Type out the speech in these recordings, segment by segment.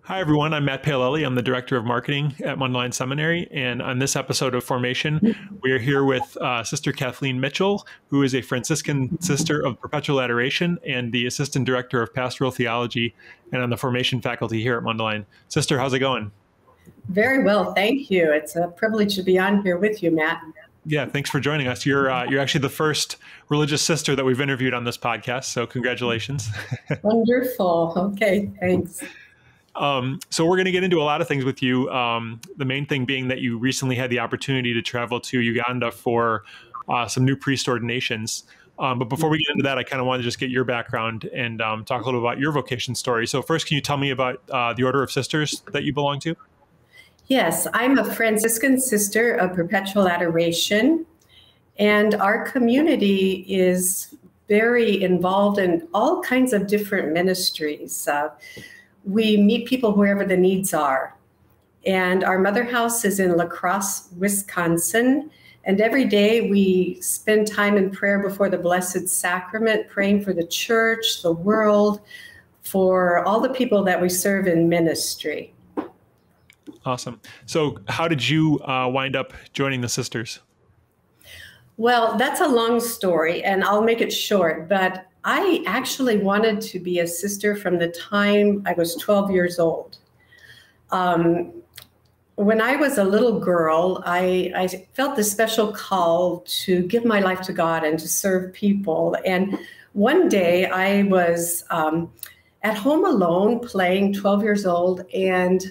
Hi, everyone. I'm Matt Palelli. I'm the Director of Marketing at Mundelein Seminary. And on this episode of Formation, we are here with Sister Kathleen Mitchell, who is a Franciscan sister of perpetual adoration and the Assistant Director of Pastoral Theology and on the Formation faculty here at Mundelein. Sister, how's it going? Very well, thank you. It's a privilege to be on here with you, Matt. Yeah, thanks for joining us. You're actually the first religious sister that we've interviewed on this podcast, so congratulations. Wonderful. Okay, thanks. So we're going to get into a lot of things with you. The main thing being that you recently had the opportunity to travel to Uganda for some new priest ordinations. But before we get into that, I kind of want to just get your background and talk a little about your vocation story. So first, can you tell me about the Order of Sisters that you belong to? Yes, I'm a Franciscan sister of perpetual adoration, and our community is very involved in all kinds of different ministries. We meet people wherever the needs are. And our mother house is in La Crosse, Wisconsin. And every day we spend time in prayer before the Blessed Sacrament, praying for the church, the world, for all the people that we serve in ministry. Awesome. So how did you wind up joining the sisters? Well, that's a long story, and I'll make it short, but I actually wanted to be a sister from the time I was 12 years old. When I was a little girl, I felt this special call to give my life to God and to serve people. And one day I was at home alone playing, 12 years old, and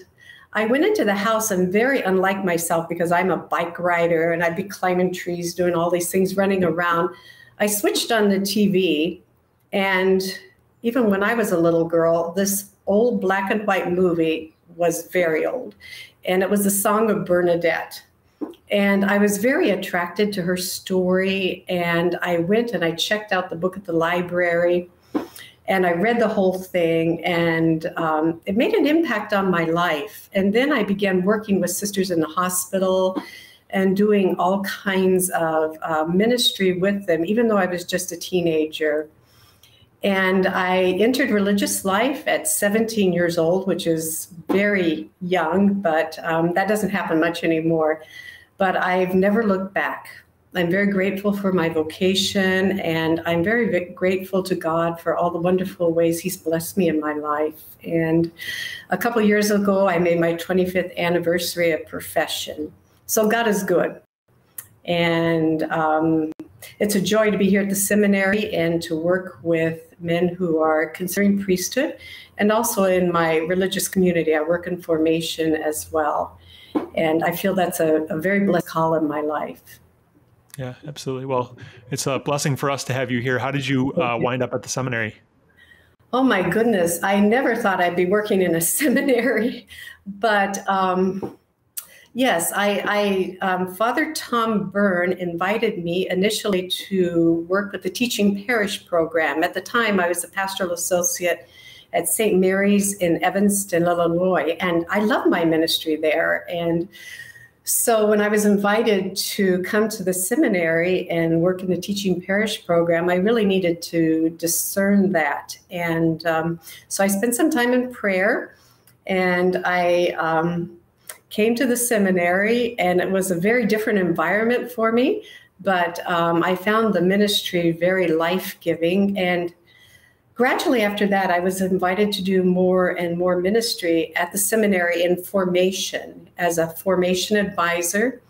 I went into the house and very unlike myself because I'm a bike rider and I'd be climbing trees, doing all these things, running around. I switched on the TV, and even when I was a little girl, this old black and white movie was very old, and it was the Song of Bernadette. And I was very attracted to her story, and I went and I checked out the book at the library, and I read the whole thing, and it made an impact on my life. And then I began working with sisters in the hospital and doing all kinds of ministry with them, even though I was just a teenager. And I entered religious life at 17 years old, which is very young, but that doesn't happen much anymore. But I've never looked back. I'm very grateful for my vocation, and I'm very grateful to God for all the wonderful ways He's blessed me in my life. And a couple of years ago, I made my 25th anniversary of profession. So God is good. And it's a joy to be here at the seminary and to work with men who are considering priesthood. And also in my religious community, I work in formation as well. And I feel that's a very blessed call in my life. Yeah, absolutely. Well, it's a blessing for us to have you here. How did you wind up at the seminary? Oh my goodness. I never thought I'd be working in a seminary, but yes, Father Tom Byrne invited me initially to work with the teaching parish program. At the time, I was a pastoral associate at St. Mary's in Evanston, Illinois, and I love my ministry there. And so when I was invited to come to the seminary and work in the teaching parish program, I really needed to discern that. And so I spent some time in prayer, and I came to the seminary, and it was a very different environment for me, but I found the ministry very life-giving. And gradually after that, I was invited to do more and more ministry at the seminary in formation as a formation advisor.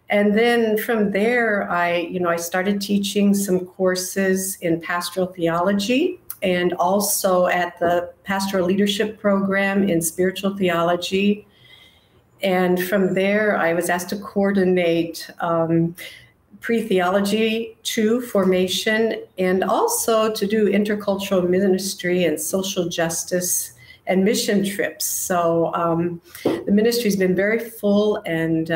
And then from there, I started teaching some courses in pastoral theology and also at the pastoral leadership program in spiritual theology. And from there, I was asked to coordinate pre-theology to formation, and also to do intercultural ministry and social justice and mission trips. So the ministry's been very full and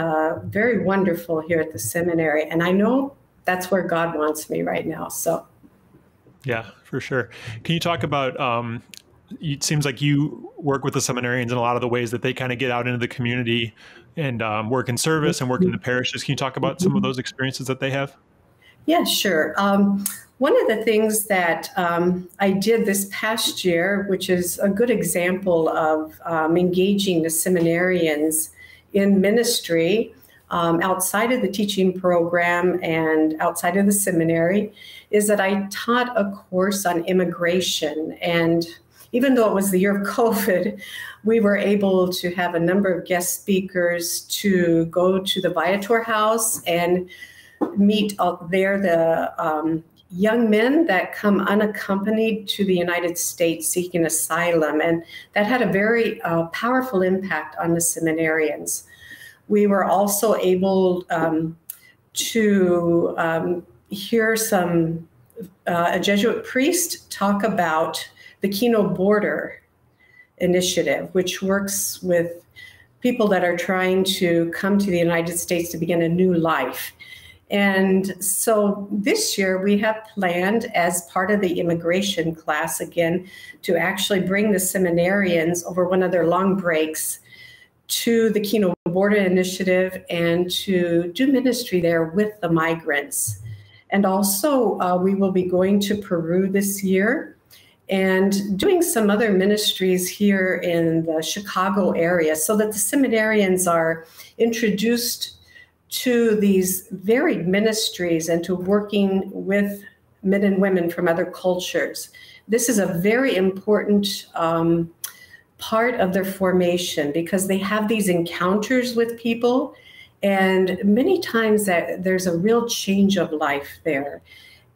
very wonderful here at the seminary. And I know that's where God wants me right now. So, yeah, for sure. Can you talk about, it seems like you work with the seminarians in a lot of the ways that they kind of get out into the community and work in service and work in the parishes. Can you talk about some of those experiences that they have? Yeah, sure. one of the things that I did this past year, which is a good example of engaging the seminarians in ministry outside of the teaching program and outside of the seminary, is that I taught a course on immigration. And even though it was the year of COVID, we were able to have a number of guest speakers to go to the Viator House and meet out there the young men that come unaccompanied to the United States seeking asylum. And that had a very powerful impact on the seminarians. We were also able to hear a Jesuit priest talk about the Kino Border Initiative, which works with people that are trying to come to the United States to begin a new life. And so this year we have planned, as part of the immigration class again, to actually bring the seminarians over one of their long breaks to the Kino Border Initiative and to do ministry there with the migrants. And also we will be going to Peru this year and doing some other ministries here in the Chicago area, so that the seminarians are introduced to these varied ministries and to working with men and women from other cultures. This is a very important part of their formation, because they have these encounters with people, and many times that there's a real change of life there.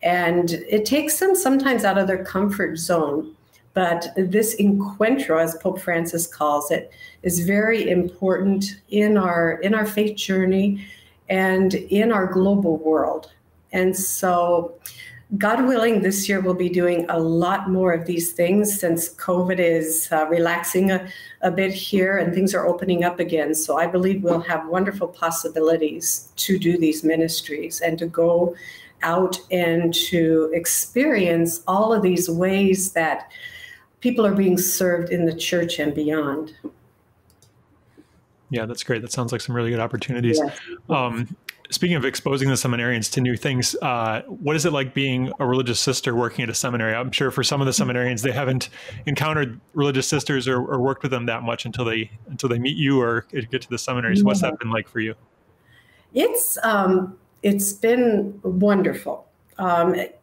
And it takes them sometimes out of their comfort zone. But this encuentro, as Pope Francis calls it, is very important in our faith journey and in our global world. And so, God willing, this year we'll be doing a lot more of these things, since COVID is relaxing a bit here and things are opening up again. So I believe we'll have wonderful possibilities to do these ministries and to go out and to experience all of these ways that people are being served in the church and beyond. Yeah, that's great. That sounds like some really good opportunities. Yes. Speaking of exposing the seminarians to new things, what is it like being a religious sister working at a seminary? I'm sure for some of the seminarians, they haven't encountered religious sisters or worked with them that much until they meet you or get to the seminary. So what's that been like for you? It's been wonderful.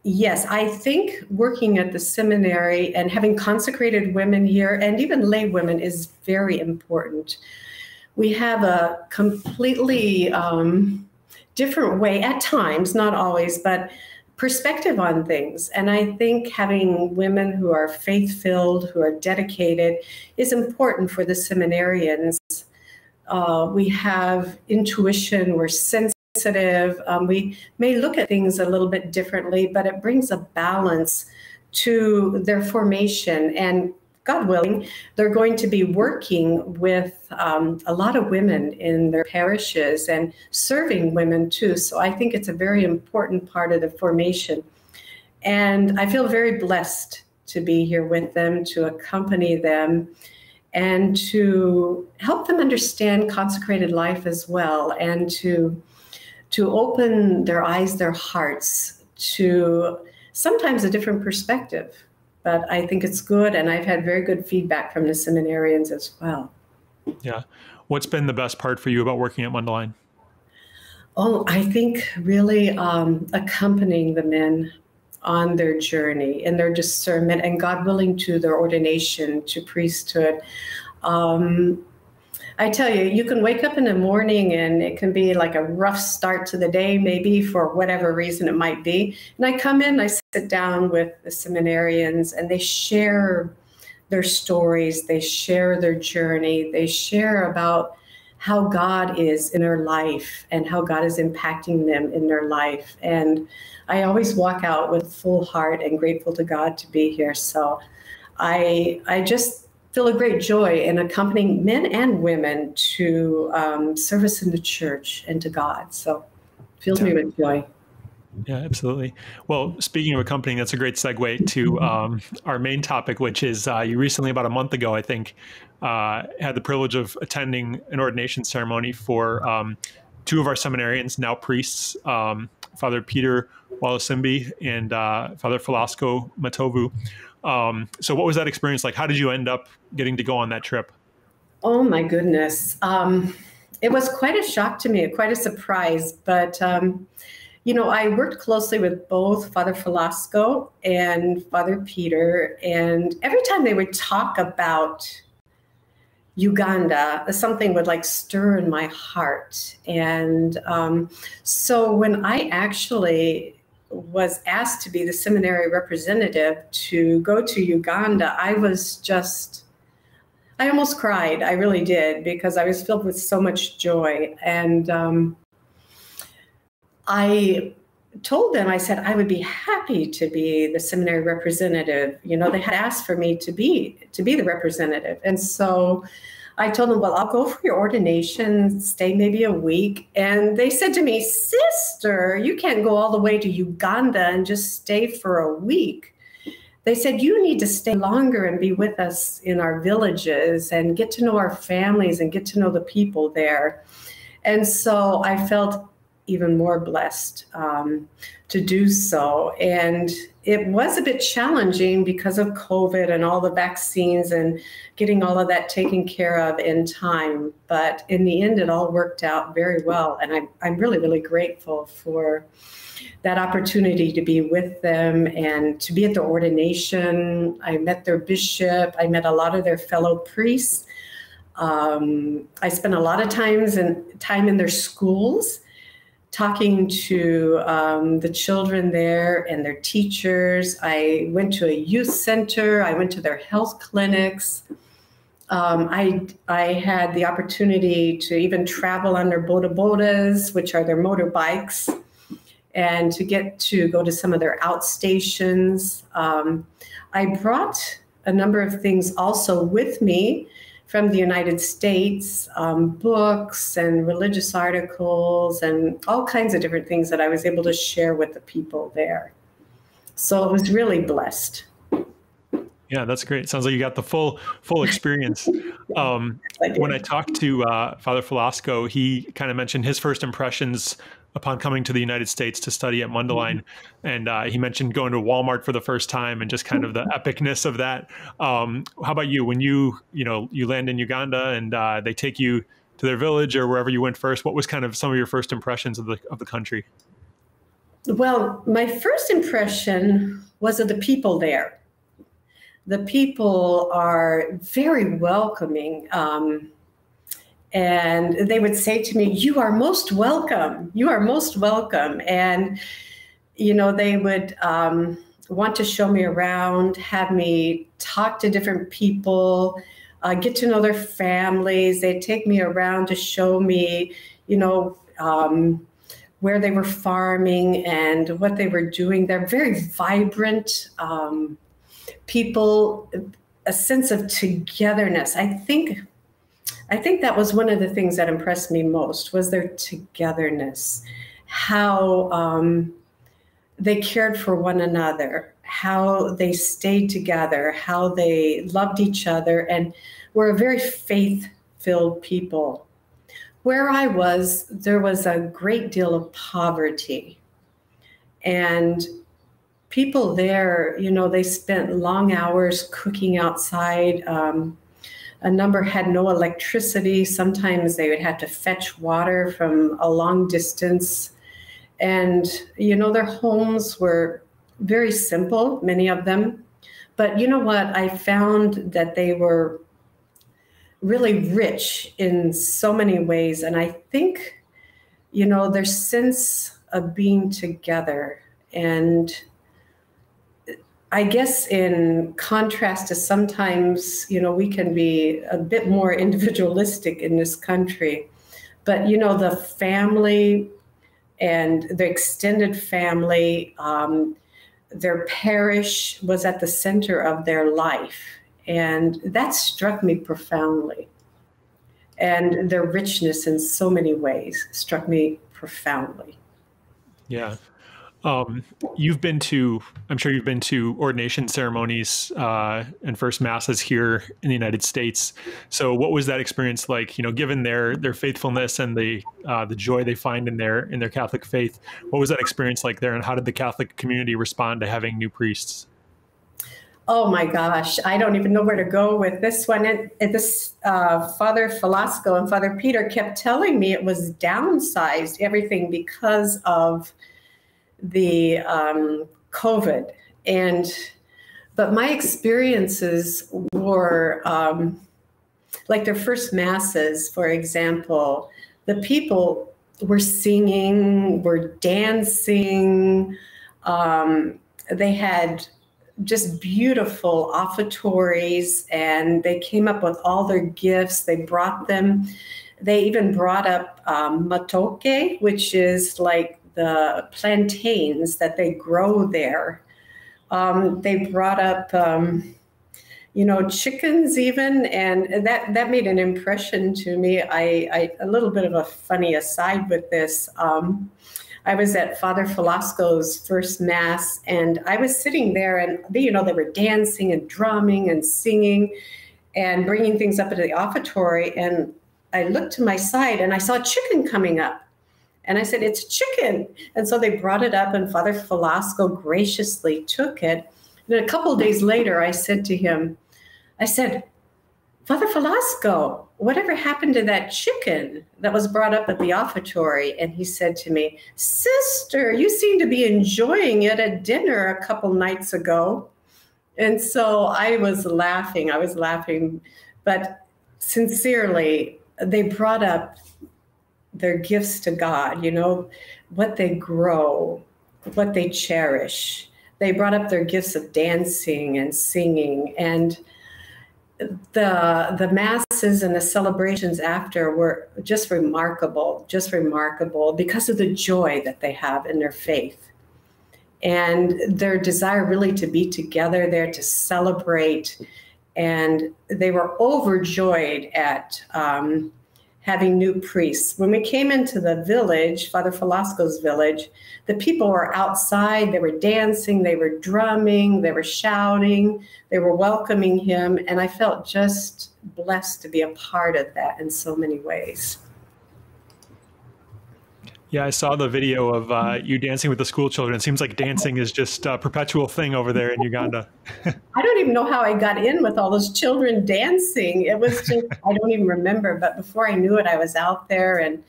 Yes, I think working at the seminary and having consecrated women here and even lay women is very important. We have a completely different way, at times, not always, but perspective on things. And I think having women who are faith-filled, who are dedicated, is important for the seminarians. We have intuition, we're sensitive, we may look at things a little bit differently, but it brings a balance to their formation. And God willing, they're going to be working with a lot of women in their parishes and serving women too. So I think it's a very important part of the formation. And I feel very blessed to be here with them, to accompany them, and to help them understand consecrated life as well, and to open their eyes, their hearts to sometimes a different perspective. But I think it's good, and I've had very good feedback from the seminarians as well. Yeah. What's been the best part for you about working at Mundelein? Oh, I think really accompanying the men on their journey and their discernment, and God willing, to their ordination to priesthood. I tell you, you can wake up in the morning and it can be like a rough start to the day, maybe for whatever reason it might be. And I come in, I sit down with the seminarians, and they share their stories, they share their journey, they share about how God is in their life and how God is impacting them in their life. And I always walk out with full heart and grateful to God to be here. So I just feel a great joy in accompanying men and women to service in the church and to God. So it fills me with joy. Yeah, absolutely. Well, speaking of accompanying, that's a great segue to our main topic, which is you recently, about a month ago, I think, had the privilege of attending an ordination ceremony for two of our seminarians, now priests, Father Peter Walusimbi and Father Falasiko Matovu. So what was that experience like? How did you end up getting to go on that trip? Oh my goodness. It was quite a shock to me, quite a surprise, but I worked closely with both Father Falasiko and Father Peter, and every time they would talk about Uganda, something would like stir in my heart. And so when I actually was asked to be the seminary representative to go to Uganda, I almost cried. I really did, because I was filled with so much joy. And I told them, I said, I would be happy to be the seminary representative. They had asked for me to be the representative. And so I told them, well, I'll go for your ordination, stay maybe a week. And they said to me, sister, you can't go all the way to Uganda and just stay for a week. They said, you need to stay longer and be with us in our villages and get to know our families and get to know the people there. And so I felt even more blessed to do so. And it was a bit challenging because of COVID and all the vaccines and getting all of that taken care of in time. But in the end, it all worked out very well. And I'm really, really grateful for that opportunity to be with them and to be at the ordination. I met their bishop. I met a lot of their fellow priests. I spent a lot of time in their schools, talking to the children there and their teachers. I went to a youth center. I went to their health clinics. I had the opportunity to even travel on their bodabodas, which are their motorbikes, and to get to go to some of their outstations. I brought a number of things also with me from the United States, books and religious articles and all kinds of different things that I was able to share with the people there. So it was really blessed. Yeah, that's great. Sounds like you got the full experience. When I talked to Father Falasiko, he kind of mentioned his first impressions upon coming to the United States to study at Mundelein. And he mentioned going to Walmart for the first time and just kind of the epicness of that. How about you? When you land in Uganda and they take you to their village or wherever you went first, what was kind of some of your first impressions of the country? Well, my first impression was of the people there. The people are very welcoming. And they would say to me, you are most welcome. You are most welcome. And, they would want to show me around, have me talk to different people, get to know their families. They'd take me around to show me, where they were farming and what they were doing. They're very vibrant people, a sense of togetherness. I think that was one of the things that impressed me most, was their togetherness, how they cared for one another, how they stayed together, how they loved each other, and were a very faith-filled people. Where I was, there was a great deal of poverty. And people there, they spent long hours cooking outside. A number had no electricity. Sometimes they would have to fetch water from a long distance. And, their homes were very simple, many of them. But you know what? I found that they were really rich in so many ways. And I think, their sense of being together, and I guess in contrast to sometimes, we can be a bit more individualistic in this country, but, the family and the extended family, their parish was at the center of their life. And that struck me profoundly. And their richness in so many ways struck me profoundly. Yeah. You've been to, I'm sure you've been to ordination ceremonies and first masses here in the United States. So what was that experience like, given their faithfulness and the joy they find in their Catholic faith? What was that experience like there, and how did the Catholic community respond to having new priests? Oh my gosh, I don't even know where to go with this one. Father Falasiko and Father Peter kept telling me it was downsized, everything, because of the COVID. But my experiences were like their first masses, for example, the people were singing, were dancing. They had just beautiful offertories, and they came up with all their gifts. They brought them. They even brought up matoke, which is like the plantains that they grow there. They brought up, chickens even, and that made an impression to me. A little bit of a funny aside with this. I was at Father Falasiko's first mass, and I was sitting there, and they were dancing and drumming and singing and bringing things up into the offertory. And I looked to my side, and I saw a chicken coming up. And I said, "It's chicken." And so they brought it up, and Father Falasiko graciously took it. And a couple of days later, I said to him, "Father Falasiko, whatever happened to that chicken that was brought up at the offertory?" And he said to me, "Sister, you seem to be enjoying it at dinner a couple nights ago." And so I was laughing, but sincerely, they brought up their gifts to God, what they grow, what they cherish. They brought up their gifts of dancing and singing, and the masses and the celebrations after were just remarkable because of the joy that they have in their faith and their desire really to be together there to celebrate. And they were overjoyed at having new priests. When we came into the village, Father Falasiko's village, the people were outside, they were dancing, they were drumming, they were shouting, they were welcoming him, and I felt just blessed to be a part of that in so many ways. Yeah, I saw the video of you dancing with the school children. It seems like dancing is just a perpetual thing over there in Uganda. I don't even know how I got in with all those children dancing. It was just, I don't even remember. But before I knew it, I was out there, and,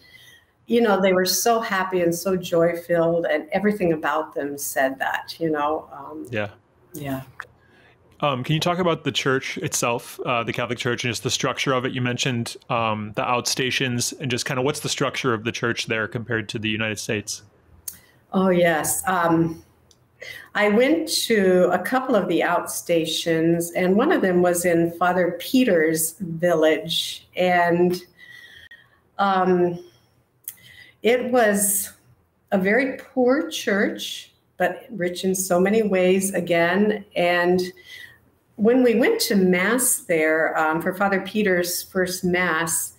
they were so happy and so joy-filled, and everything about them said that, Yeah. Yeah. Can you talk about the church itself, the Catholic Church, and just the structure of it? You mentioned the outstations, and just kind of what's the structure of the church there compared to the United States? Oh, yes. I went to a couple of the outstations, and one of them was in Father Peter's village. And it was a very poor church, but rich in so many ways again. And when we went to Mass there for Father Peter's first Mass,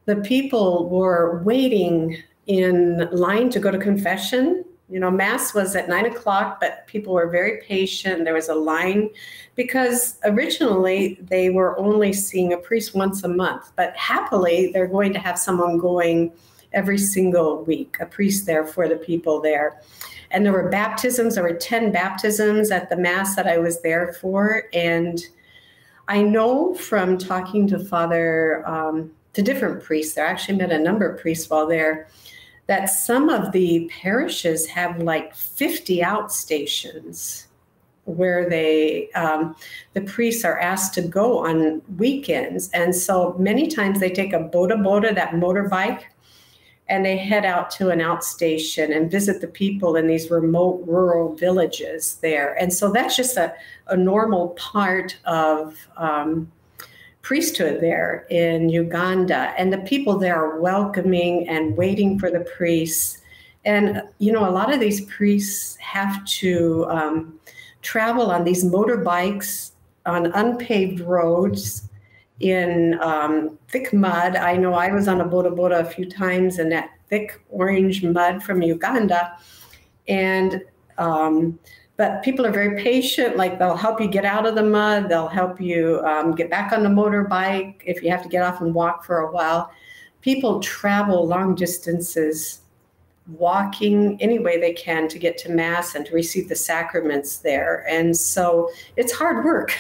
the people were waiting in line to go to confession. Mass was at 9:00, but people were very patient. There was a line because originally they were only seeing a priest once a month, but happily they're going to have someone going every single week, a priest there for the people there. And there were baptisms. There were 10 baptisms at the Mass that I was there for. And I know from talking to to different priests, I actually met a number of priests while there, that some of the parishes have like 50 outstations where the priests are asked to go on weekends. And so many times they take a boda, that motorbike, and they head out to an outstation and visit the people in these remote rural villages there. And so that's just a normal part of priesthood there in Uganda. And the people there are welcoming and waiting for the priests. And, a lot of these priests have to travel on these motorbikes on unpaved roads in thick mud. I know I was on a boda a few times in that thick orange mud from Uganda. And but people are very patient. Like, they'll help you get out of the mud. They'll help you get back on the motorbike if you have to get off and walk for a while. People travel long distances, walking any way they can to get to Mass and to receive the sacraments there. And so it's hard work.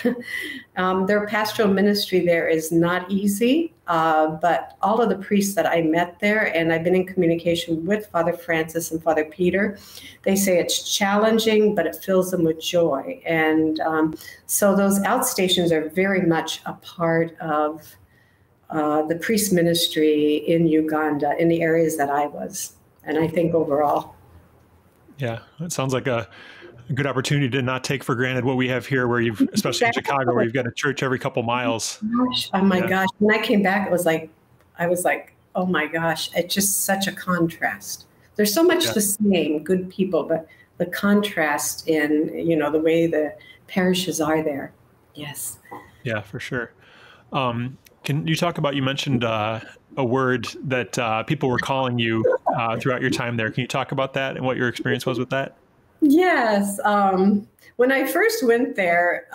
Their pastoral ministry there is not easy, but all of the priests that I met there, and I've been in communication with Father Francis and Father Peter, they say it's challenging, but it fills them with joy. And so those outstations are very much a part of the priest ministry in Uganda, in the areas that I was. And I think overall. Yeah, it sounds like a good opportunity to not take for granted what we have here, where you've, especially in Chicago, where you've got a church every couple miles. Oh my gosh. When I came back, I was like, oh my gosh, it's just such a contrast. There's so much the same, good people, but the contrast in, the way the parishes are there. Yes. Yeah, for sure. Can you talk about, you mentioned a word that people were calling you throughout your time there. Can you talk about that and what your experience was with that? Yes. When I first went there,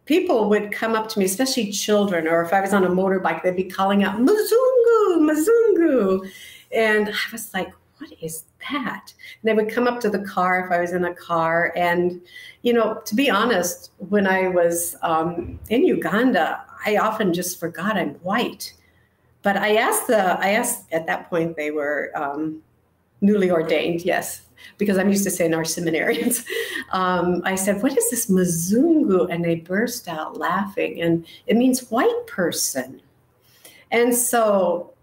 people would come up to me, especially children, or if I was on a motorbike, they'd be calling out, Mzungu, Mzungu. And I was like, what is that? And they would come up to the car if I was in a car. And, to be honest, when I was in Uganda, I often just forgot I'm white. But I asked at that point, they were newly ordained, yes, because I'm used to saying our seminarians. I said, what is this Mzungu? And they burst out laughing, and it means white person. And so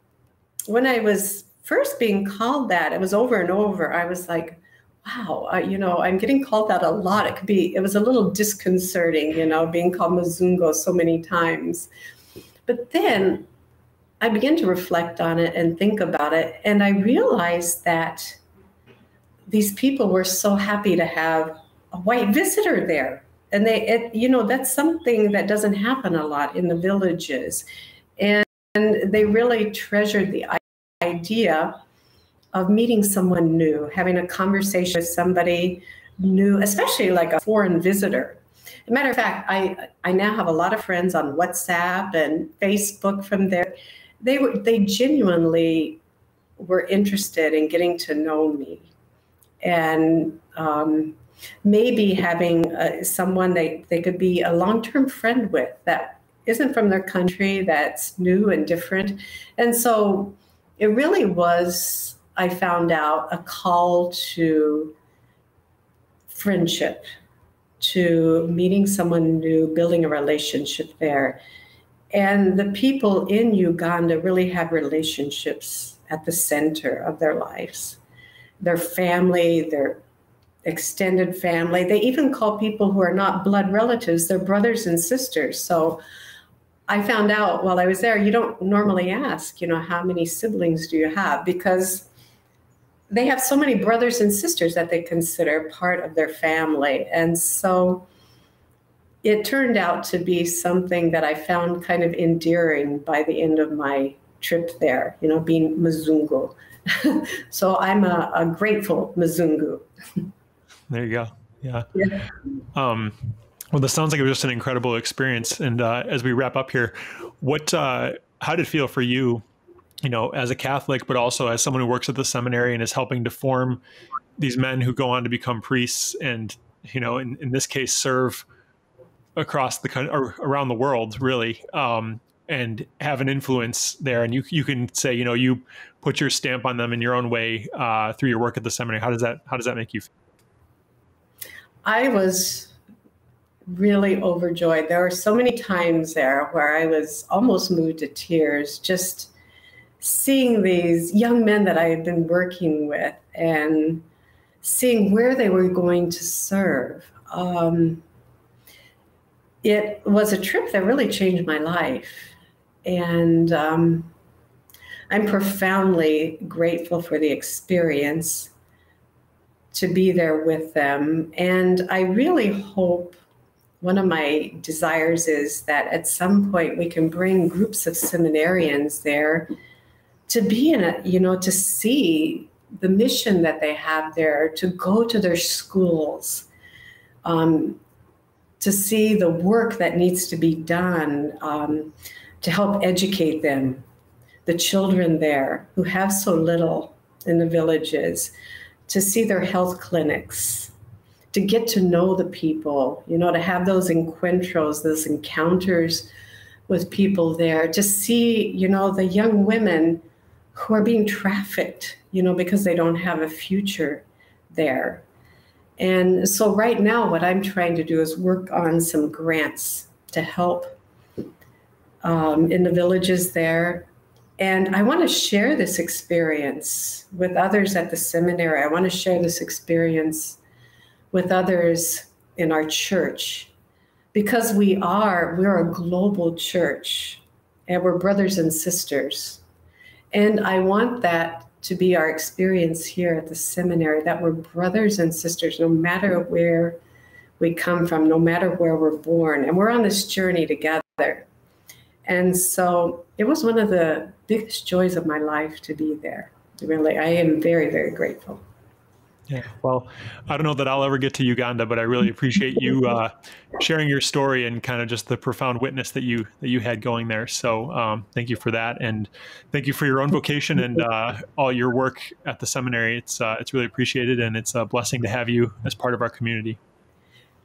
when I was first being called that, it was over and over. I was like, wow, I'm getting called that a lot. It was a little disconcerting, being called Mzungu so many times. But then I began to reflect on it and think about it. And I realized that these people were so happy to have a white visitor there. And that's something that doesn't happen a lot in the villages. And they really treasured the idea of meeting someone new, having a conversation with somebody new, especially like a foreign visitor. As a matter of fact, I now have a lot of friends on WhatsApp and Facebook from there. They genuinely were interested in getting to know me, and maybe having someone they could be a long-term friend with that isn't from their country, that's new and different. And so it really was, I found out, a call to friendship, to meeting someone new, building a relationship there. And the people in Uganda really have relationships at the center of their lives. Their family, their extended family. They even call people who are not blood relatives their brothers and sisters. So I found out while I was there, you don't normally ask, how many siblings do you have? Because they have so many brothers and sisters that they consider part of their family. And so it turned out to be something that I found kind of endearing by the end of my trip there, being Mzungu. So I'm a grateful Mzungu. There you go. Yeah. Well, this sounds like it was just an incredible experience. And as we wrap up here, how did it feel for you, as a Catholic, but also as someone who works at the seminary and is helping to form these men who go on to become priests and, in this case, serve across the country or around the world, really, and have an influence there. And you can say, you put your stamp on them in your own way through your work at the seminary. How does that make you feel? I was really overjoyed. There were so many times there where I was almost moved to tears, just seeing these young men that I had been working with and seeing where they were going to serve. It was a trip that really changed my life. And I'm profoundly grateful for the experience to be there with them. And I really hope, one of my desires is that at some point we can bring groups of seminarians there to be in to see the mission that they have there, to go to their schools, to see the work that needs to be done, to help educate them, the children there who have so little in the villages, to see their health clinics, to get to know the people, to have those encuentros, those encounters with people there, to see, the young women who are being trafficked, because they don't have a future there. And so right now, what I'm trying to do is work on some grants to help in the villages there. And I want to share this experience with others at the seminary. I want to share this experience with others in our church, because we're a global church, and we're brothers and sisters. And I want that to be our experience here at the seminary, that we're brothers and sisters, no matter where we come from, no matter where we're born, and we're on this journey together. And so it was one of the biggest joys of my life to be there. Really, I am very, very grateful. Yeah, well, I don't know that I'll ever get to Uganda, but I really appreciate you sharing your story and kind of just the profound witness that you had going there. So thank you for that, and thank you for your own vocation and all your work at the seminary. It's really appreciated, and it's a blessing to have you as part of our community.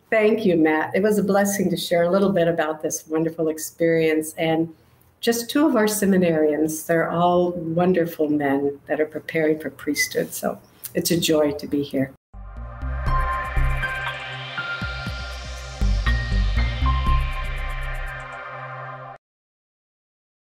Thank you, Matt. It was a blessing to share a little bit about this wonderful experience. And just two of our seminarians, they're all wonderful men that are preparing for priesthood. So it's a joy to be here.